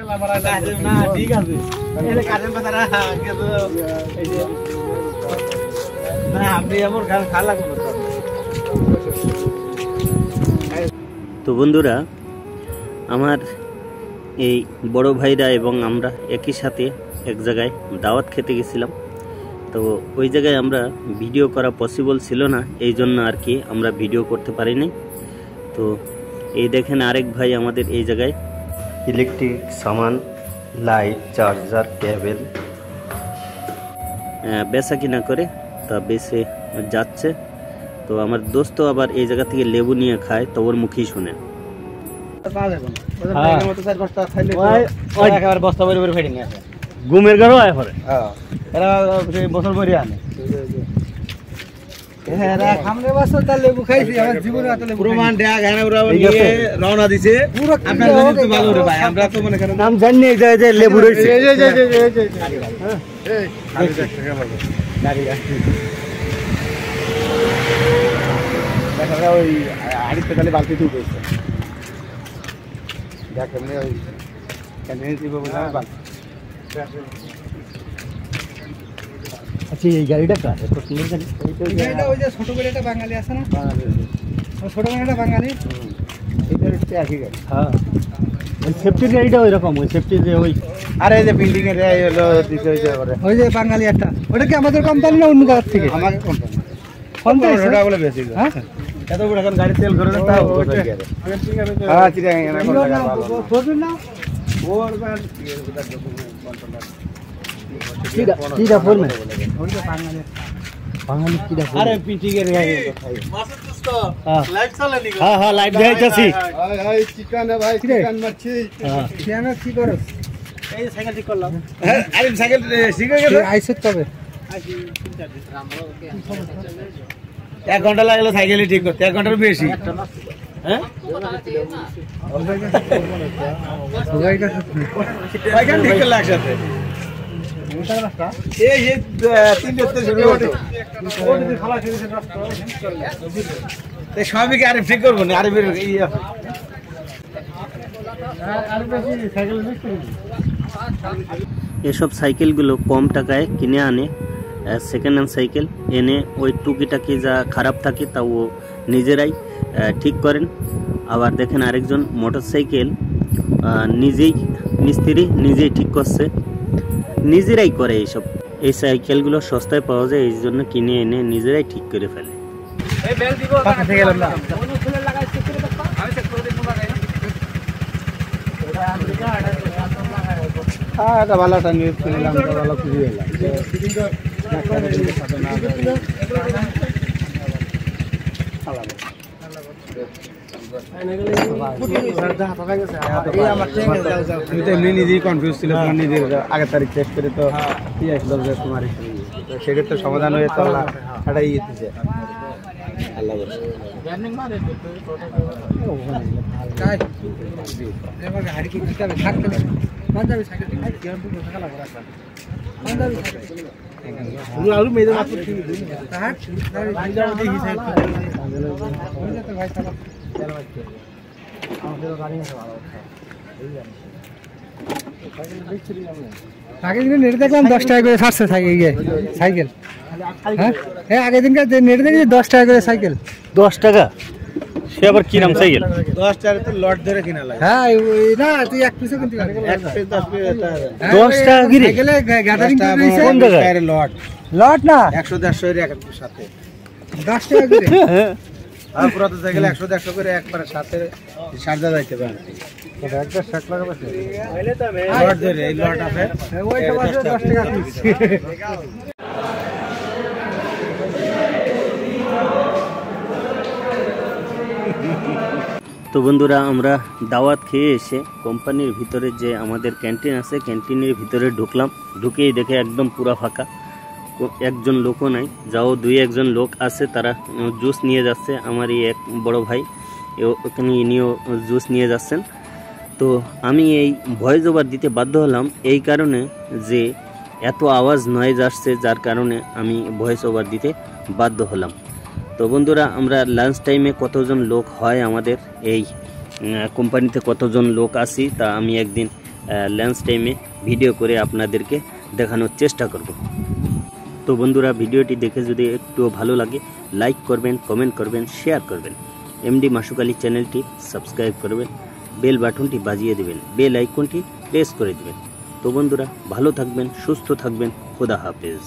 না ঠিক আছে এই কাজের কথাটা কিন্তু এই যে না আপনি এমন খাওয়া লাগবে না। তো বন্ধুরা, আমার এই বড় ভাইরা এবং আমরা একই সাথে এক জায়গায় দাওয়াত খেতে গেছিলাম। তো ওই জায়গায় আমরা ভিডিও করা পসিবল ছিল না, এই জন্য আর কি আমরা ভিডিও করতে পারিনি। তো এই দেখেন আরেক ভাই আমাদের এই জায়গায় ইলেকট্রিক সামান, লাইট, চার্জার, কেবল বেচা কিনা করে তা বেচে যাচ্ছে। তো আমার দোস্ত আবার এই জায়গা থেকে লেবু নিয়ে খায়, তো ওর মুখেই শুনে ঘুমের ঘরও আয় পরে এরা বছর পরে আনে রওনা দিছে। আমরা তো মনে করেন নাম জানি যে লেবু রয়েছে। ওই আড়িতে খালি বালতি দিয়ে গেছে দেখ এমনি ওই আচ্ছা, এই গাড়িটা কার? এত সুন্দর গাড়ি। ওই যে ছোট করে একটা বাঙালি আছে না, ছোট করে একটা বাঙালি, এটা হচ্ছে একই গাড়ি। হ্যাঁ, ওই সেফটির গাড়িটা ওই রকম, ওই সেফটি যে ওই আর এই যে বিল্ডিং এর ওই যে বাঙালি একটা, ওটা কি আমাদের কোম্পানি না অন্য জায়গা থেকে? আমাকে কোম্পানি ওটা বলে বেশি। হ্যাঁ, এত বড় এখন গাড়ি তেল করে তাও হ্যাঁ চিড়িয়াখানা না ওর কিরা বলবে বাঙালি কিরা বলবে? আরে পিটিং এর গাড়ি মাসুদ দোস্ত লাইভ চালানি। হ্যাঁ হ্যাঁ, লাইভ দেখাইতাছি। এই চিকেন ভাই, চিকেন মারছি। হ্যাঁ, কেন কি করছ? এই সাইকেল ঠিক করলাম। হ্যাঁ, আরে সাইকেল শিখে গেল আইছে তবে আইছি 3-4 দিন আমরা 1 ঘন্টা লাগলো সাইকেলই ঠিক করতে, 1 ঘন্টার বেশি। হ্যাঁ, সাইকেল ঠিক করলে একসাথে এই যে 3 শুরু হতো সবই কি আরে ঠিক করবো না? আরে এসব সাইকেলগুলো কম টাকায় কিনে আনে, সেকেন্ড হ্যান্ড সাইকেল এনে ওই টুকিটাকি যা খারাপ থাকে তা ও নিজেরাই ঠিক করেন। আবার দেখেন আরেকজন মোটর সাইকেল নিজেই মিস্ত্রি, নিজেই ঠিক করছে, নিজেরাই করে এইসব। এই সাইকেলগুলো সস্তায় পাওয়া যায়, এই জন্য কিনে এনে নিজেরাই ঠিক করে ফেলে। ভালোটা নিউজ শুনলাম, ভালো খুবই নিজেই কনফিউজ ছিল, নিজের আগের তারিখ চেক করে তো কি আসলো যে তোমার সেক্ষেত্রে সমাধান হয়ে তো একটা ইয়ে দিচ্ছে। আগের দিনে নেটে দেখলাম 10 টাকা করে ছাড়ছে সাইকেল। হ্যাঁ, আগের দিনকার নেটে দেখি 10 টাকা করে সাইকেল। 10 টাকা? সে আবার কি নাম সাইকেল? 10 টাকা তো লট ধরে কিনা লাগে। হ্যাঁ, না তুই এক পিসও কিনতে পারবি, 1 পিস 10 পিস 10 টাকা গিরে সাইকেলে গ্যাদারিং করে দিয়েছে। কোন জায়গায় লট না 100-150 এর একটার সাথে 10 টাকা করে। আর পুরো তো সাইকেল 100-150 করে একবার সাথে সারদা যাইতে পারে। এটা একটা 60 টাকা পাচ্ছে লট ধরে, এই লট আছে ওইটা পাচ্ছে 10 টাকা পিস। তো বন্ধুরা, আমরা দাওয়াত খেয়ে এসে কোম্পানির ভিতরে যে আমাদের ক্যান্টিন আছে, ক্যান্টিনের ভিতরে ঢুকলাম। ঢুকেই দেখে একদম পুরা ফাঁকা, একজন লোকও নাই। যাও 2-1 লোক আছে, তারা জুস নিয়ে যাচ্ছে। আমার এই এক বড় ভাই ওখানে ইনিও জুস নিয়ে যাচ্ছেন। তো আমি এই ভয়েস ওভার দিতে বাধ্য হলাম এই কারণে যে এত আওয়াজ নয়েজ আসছে, যার কারণে আমি ভয়েস ওভার দিতে বাধ্য হলাম। তো বন্ধুরা, আমরা লাঞ্চ টাইমে কতজন লোক হয় আমাদের এই কোম্পানিতে, কতজন লোক আছি তা আমি একদিন লাঞ্চ টাইমে ভিডিও করে আপনাদেরকে দেখানোর চেষ্টা করব। তো বন্ধুরা, ভিডিওটি দেখে যদি একটু ভালো লাগে লাইক করবেন, কমেন্ট করবেন, শেয়ার করবেন। এমডি মাসুক আলী চ্যানেলটি সাবস্ক্রাইব করবেন, বেল বাটনটি বাজিয়ে দেবেন, বেল আইকনটি প্রেস করে দেবেন। তো বন্ধুরা, ভালো থাকবেন, সুস্থ থাকবেন, খোদা হাফেজ।